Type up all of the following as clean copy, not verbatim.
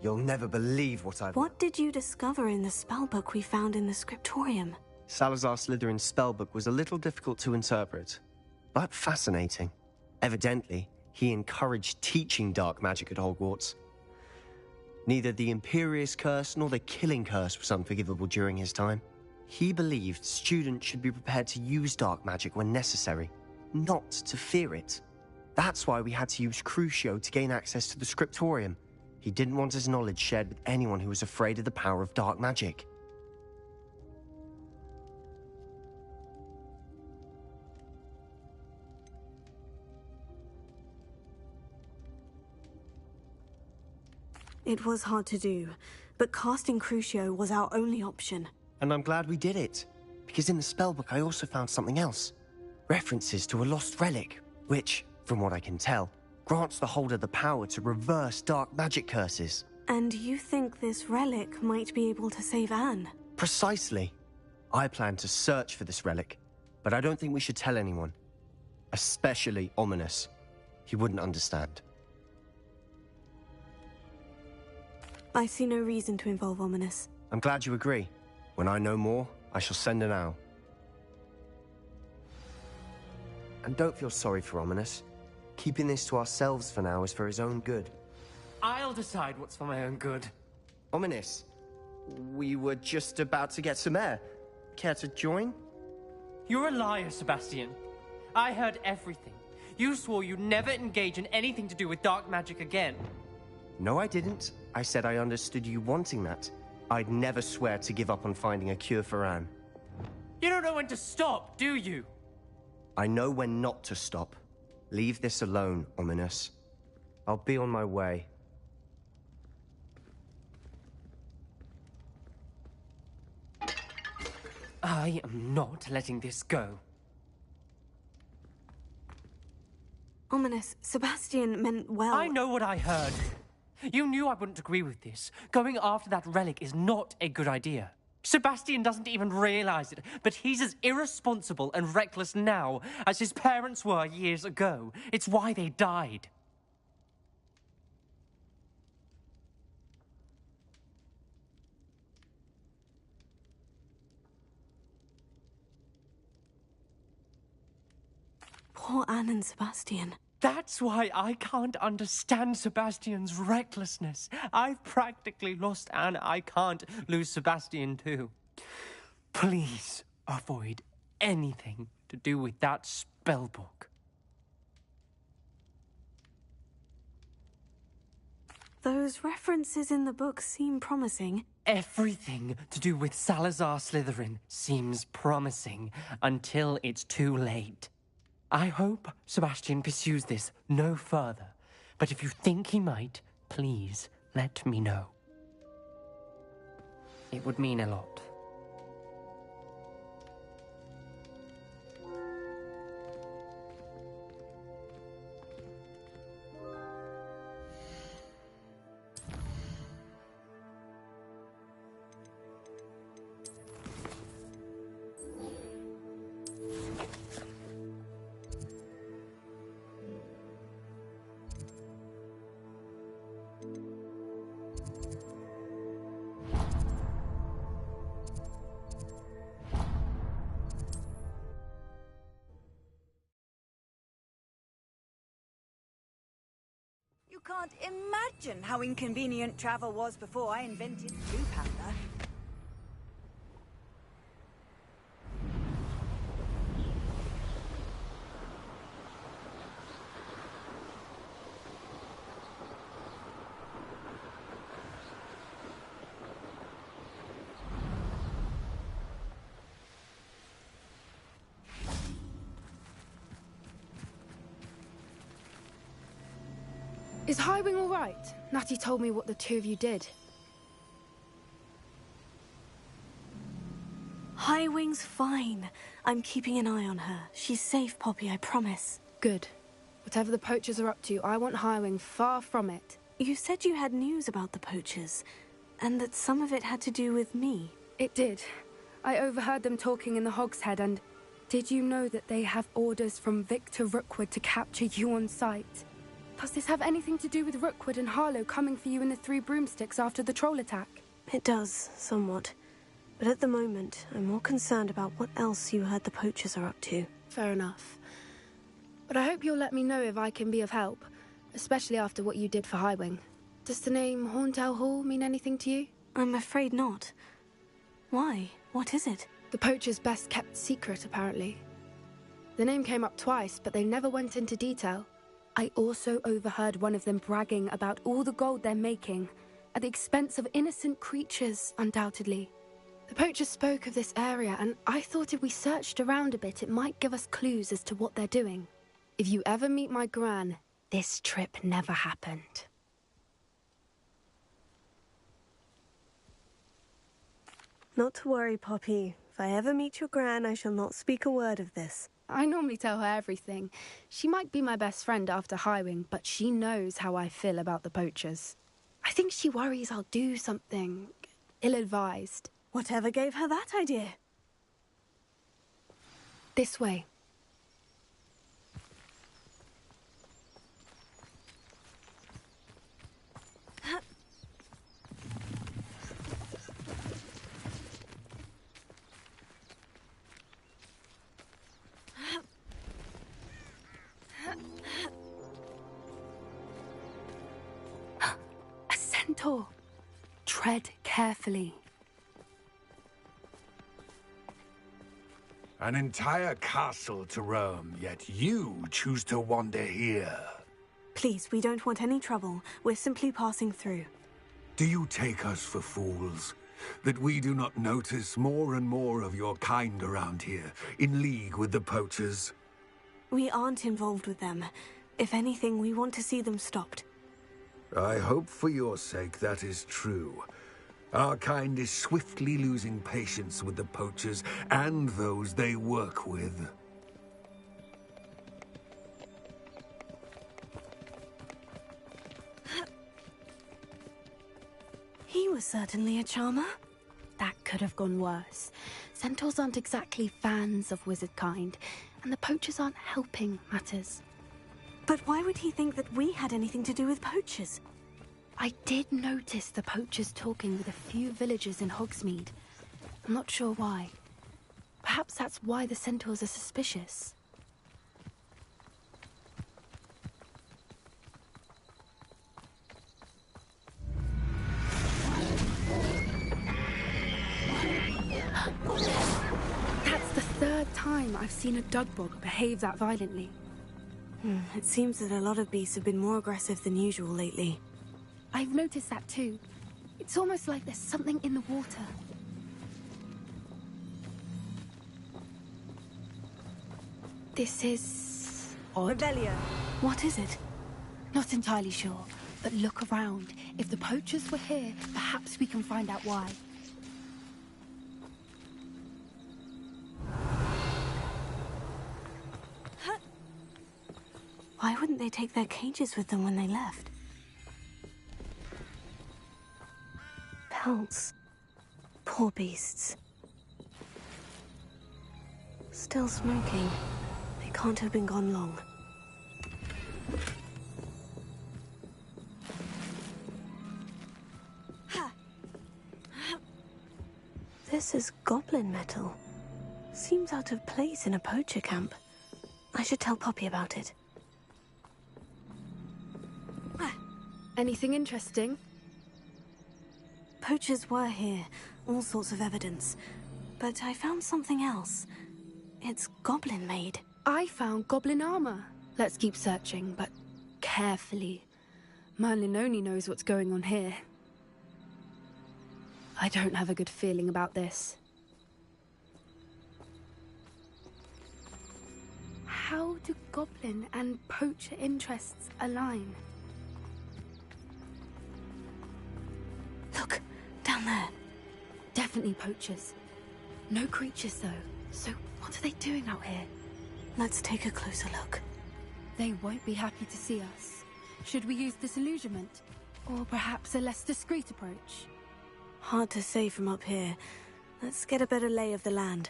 You'll never believe what I've... What did you discover in the spellbook we found in the scriptorium? Salazar Slytherin's spellbook was a little difficult to interpret, but fascinating. Evidently, he encouraged teaching dark magic at Hogwarts. Neither the Imperious Curse nor the Killing Curse was unforgivable during his time. He believed students should be prepared to use dark magic when necessary, not to fear it. That's why we had to use Crucio to gain access to the scriptorium. He didn't want his knowledge shared with anyone who was afraid of the power of dark magic. It was hard to do, but casting Crucio was our only option. And I'm glad we did it, because in the spellbook I also found something else. References to a lost relic, which, from what I can tell, grants the holder the power to reverse dark magic curses. And you think this relic might be able to save Anne? Precisely. I plan to search for this relic, but I don't think we should tell anyone. Especially Ominous. He wouldn't understand. I see no reason to involve Ominous. I'm glad you agree. When I know more, I shall send an owl. And don't feel sorry for Ominous. Keeping this to ourselves for now is for his own good. I'll decide what's for my own good. Ominous, we were just about to get some air. Care to join? You're a liar, Sebastian. I heard everything. You swore you'd never engage in anything to do with dark magic again. No, I didn't. I said I understood you wanting that. I'd never swear to give up on finding a cure for Anne. You don't know when to stop, do you? I know when not to stop. Leave this alone, Ominous. I'll be on my way. I am not letting this go. Ominous, Sebastian meant well. I know what I heard. You knew I wouldn't agree with this. Going after that relic is not a good idea. Sebastian doesn't even realize it, but he's as irresponsible and reckless now as his parents were years ago. It's why they died. Poor Anne and Sebastian. That's why I can't understand Sebastian's recklessness. I've practically lost Anne. I can't lose Sebastian too. Please avoid anything to do with that spellbook. Those references in the book seem promising. Everything to do with Salazar Slytherin seems promising until it's too late. I hope Sebastian pursues this no further, but if you think he might, please let me know. It would mean a lot. You can't imagine how inconvenient travel was before I invented Blue Panda. Is Highwing all right? Natty told me what the two of you did. Highwing's fine. I'm keeping an eye on her. She's safe, Poppy, I promise. Good. Whatever the poachers are up to, I want Highwing far from it. You said you had news about the poachers, and that some of it had to do with me. It did. I overheard them talking in the Hogshead, and did you know that they have orders from Victor Rookwood to capture you on sight? Does this have anything to do with Rookwood and Harlow coming for you in the Three Broomsticks after the troll attack? It does, somewhat. But at the moment, I'm more concerned about what else you heard the poachers are up to. Fair enough. But I hope you'll let me know if I can be of help, especially after what you did for Highwing. Does the name Horntail Hall mean anything to you? I'm afraid not. Why? What is it? The poachers' best-kept secret, apparently. The name came up twice, but they never went into detail. I also overheard one of them bragging about all the gold they're making, at the expense of innocent creatures, undoubtedly. The poachers spoke of this area, and I thought if we searched around a bit, it might give us clues as to what they're doing. If you ever meet my gran, this trip never happened. Not to worry, Poppy. If I ever meet your gran, I shall not speak a word of this. I normally tell her everything. She might be my best friend after Highwing, but she knows how I feel about the poachers. I think she worries I'll do something ill-advised. Whatever gave her that idea? This way. A centaur. Tread carefully. An entire castle to roam, yet you choose to wander here. Please, we don't want any trouble. We're simply passing through. Do you take us for fools? That we do not notice more and more of your kind around here, in league with the poachers? We aren't involved with them. If anything, we want to see them stopped. I hope for your sake that is true. Our kind is swiftly losing patience with the poachers and those they work with. He was certainly a charmer. That could have gone worse. Centaurs aren't exactly fans of wizard kind, and the poachers aren't helping matters. But why would he think that we had anything to do with poachers? I did notice the poachers talking with a few villagers in Hogsmeade. I'm not sure why. Perhaps that's why the centaurs are suspicious. That's the third time I've seen a dugbog behave that violently. It seems that a lot of beasts have been more aggressive than usual lately. I've noticed that too. It's almost like there's something in the water. This is odd. Revelio. What is it? Not entirely sure, but look around. If the poachers were here, perhaps we can find out why. Why wouldn't they take their cages with them when they left? Pelts. Poor beasts. Still smoking. They can't have been gone long. This is goblin metal. Seems out of place in a poacher camp. I should tell Poppy about it. Anything interesting? Poachers were here. All sorts of evidence. But I found something else. It's goblin-made. I found goblin armor. Let's keep searching, but carefully. Merlin only knows what's going on here. I don't have a good feeling about this. How do goblin and poacher interests align? Look, down there. Definitely poachers. No creatures, though. So what are they doing out here? Let's take a closer look. They won't be happy to see us. Should we use disillusionment? Or perhaps a less discreet approach? Hard to say from up here. Let's get a better lay of the land.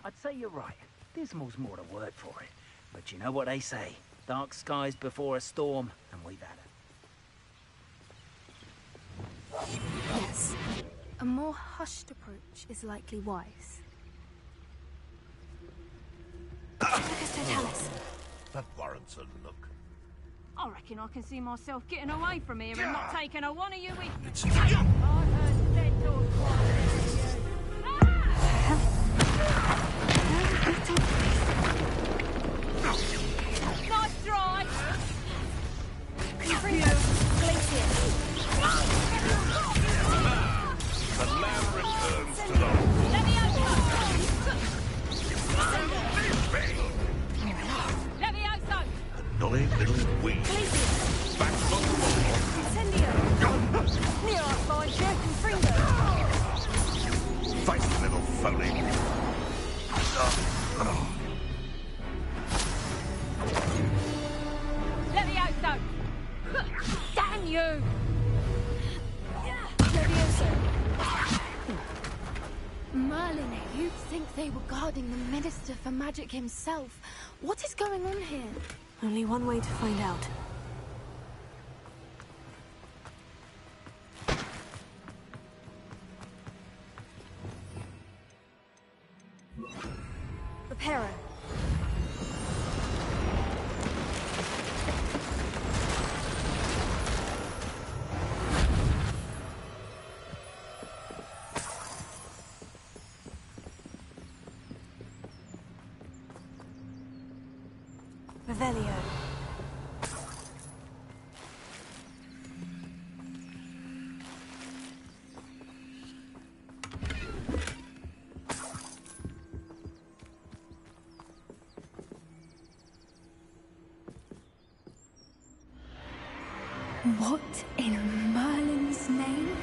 I'd say you're right. Dismal's more the word for it. But you know what they say, dark skies before a storm, and we've had it. Yes. A more hushed approach is likely wise. Totalis. That warrants a look. I reckon I can see myself getting away from here and not taking a one of you with me. It's... I've heard dead talk Nice try! The lamb returns to the... Let me out! Let me out, son! Annoying little weed. Back on the wall. Incendio! Near our fine shirt and Fringo! Fight, little phony. Let me out, son! Damn you! Merlin, you'd think they were guarding the Minister for Magic himself. What is going on here? Only one way to find out. Reparo. Revelio. What in Merlin's name?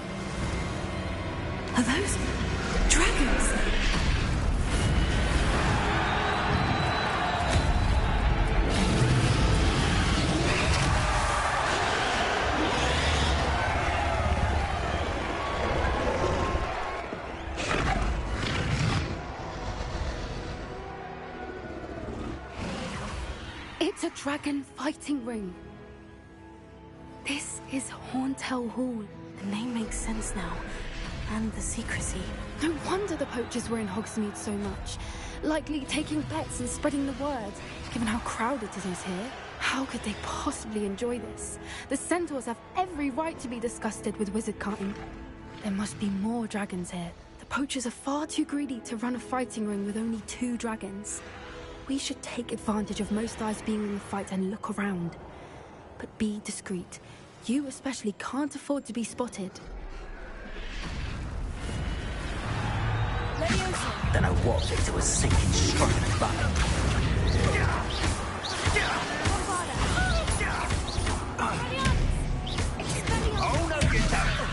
Are those dragons? It's a dragon fighting ring. This is Horntail Hall. The name makes sense now. And the secrecy. No wonder the poachers were in Hogsmeade so much. Likely taking bets and spreading the word, given how crowded it is here. How could they possibly enjoy this? The centaurs have every right to be disgusted with wizard cutting. There must be more dragons here. The poachers are far too greedy to run a fighting ring with only 2 dragons. We should take advantage of most eyes being in the fight and look around. But be discreet. You especially can't afford to be spotted. Don't know what Victor was thinking, striking the button. Oh no, you don't!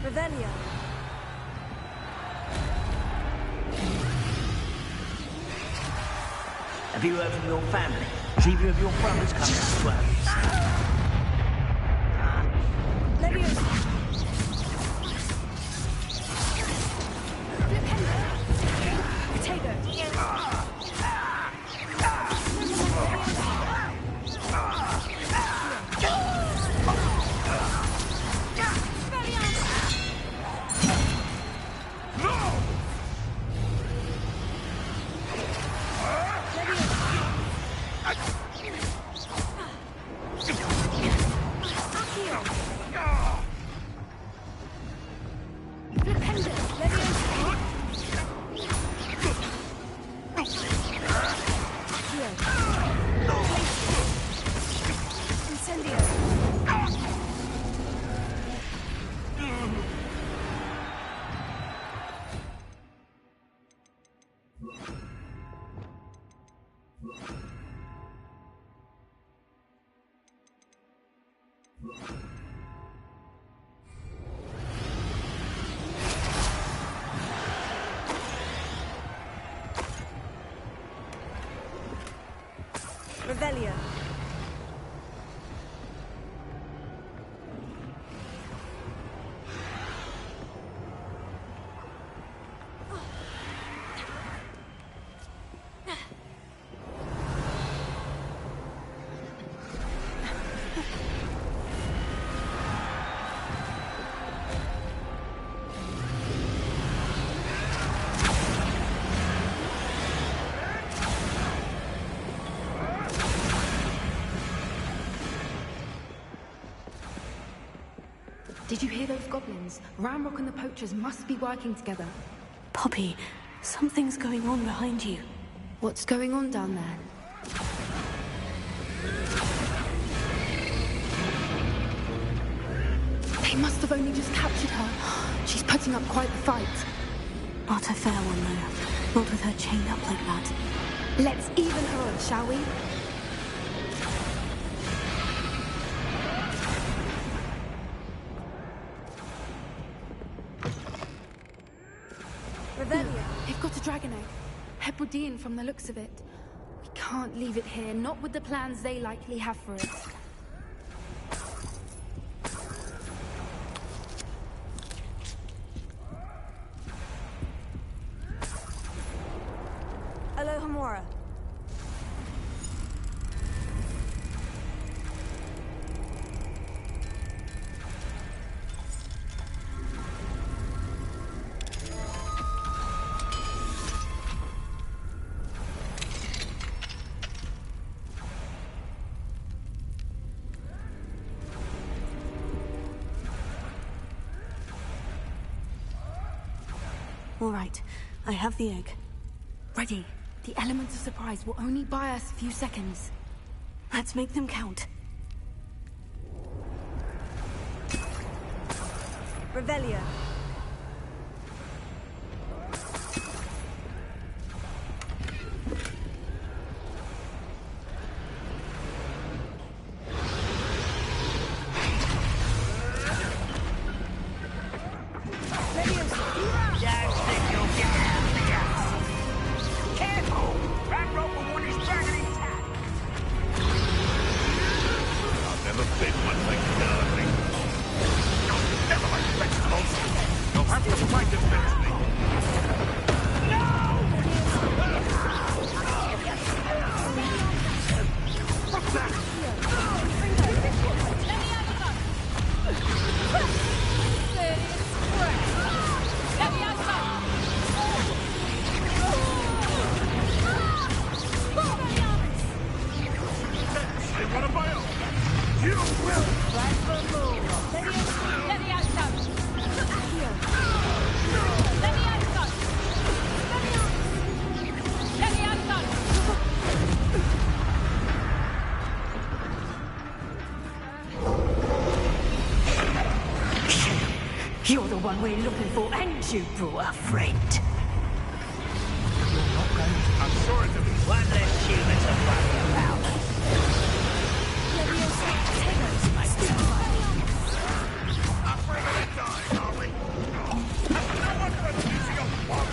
Revelio. Have you heard from your family? Has either of your brothers come down to us? Leviosa. Potato. Revelio. Did you hear those goblins? Ramrock and the poachers must be working together. Poppy, something's going on behind you. What's going on down there? They must have only just captured her. She's putting up quite the fight. Not a fair one, though. Not with her chained up like that. Let's even her on, shall we? They've got a dragon egg. Hebridean from the looks of it. We can't leave it here, not with the plans they likely have for it. Alohomora. All right, I have the egg. Ready. The element of surprise will only buy us a few seconds. Let's make them count. Revelio. You're the one we're looking for, and you brought a friend. I'm sure it'll be one less human to worry about. Afraid of dying, are we? No one but using a bomb.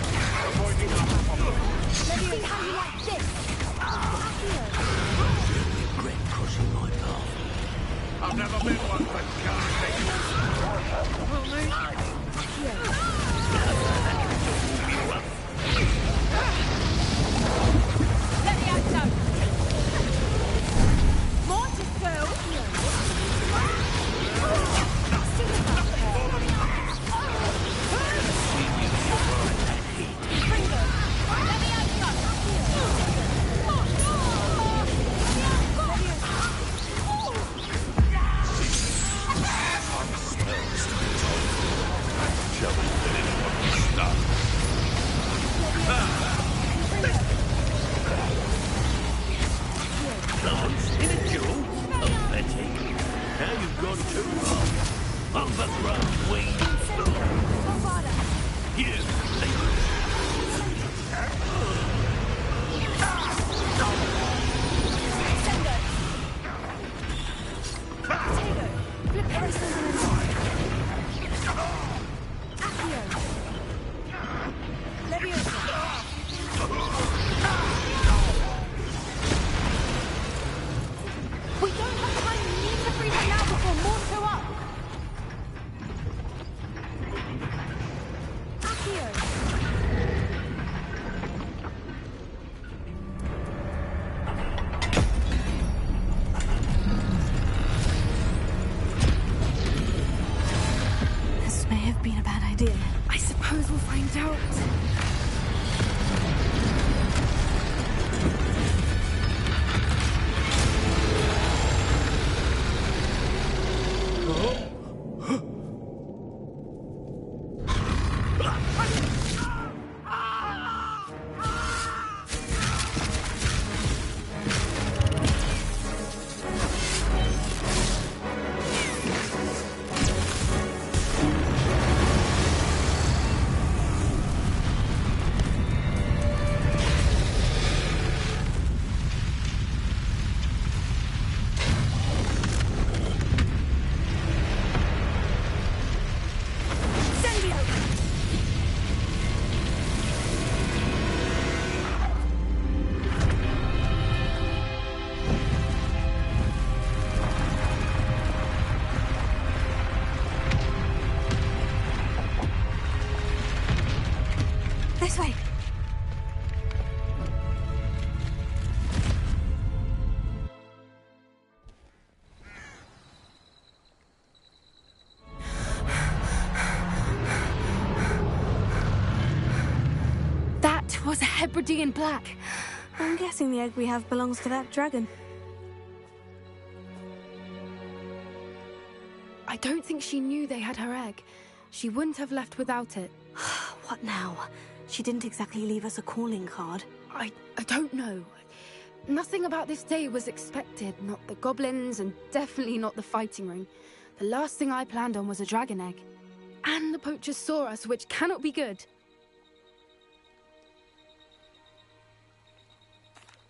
Avoiding our problem. Let's see how you like this. Regret crossing my path. I've never been one for casting. Shall we? find out. This way. That was a Hebridean black. I'm guessing the egg we have belongs to that dragon. I don't think she knew they had her egg. She wouldn't have left without it. What now? She didn't exactly leave us a calling card. I don't know. Nothing about this day was expected. Not the goblins, and definitely not the fighting ring. The last thing I planned on was a dragon egg. And the poachers saw us, which cannot be good.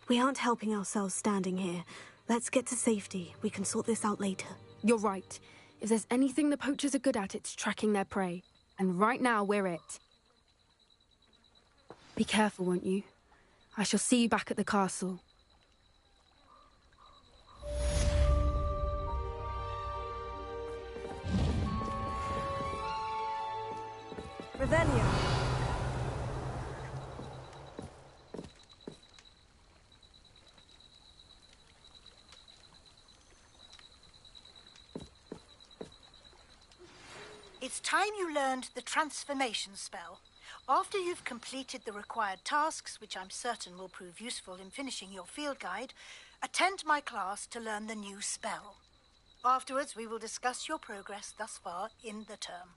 We aren't helping ourselves standing here. Let's get to safety. We can sort this out later. You're right. If there's anything the poachers are good at, it's tracking their prey. And right now, we're it. Be careful, won't you? I shall see you back at the castle. Revelio. It's time you learned the transformation spell. After you've completed the required tasks, which I'm certain will prove useful in finishing your field guide, attend my class to learn the new spell. Afterwards, we will discuss your progress thus far in the term.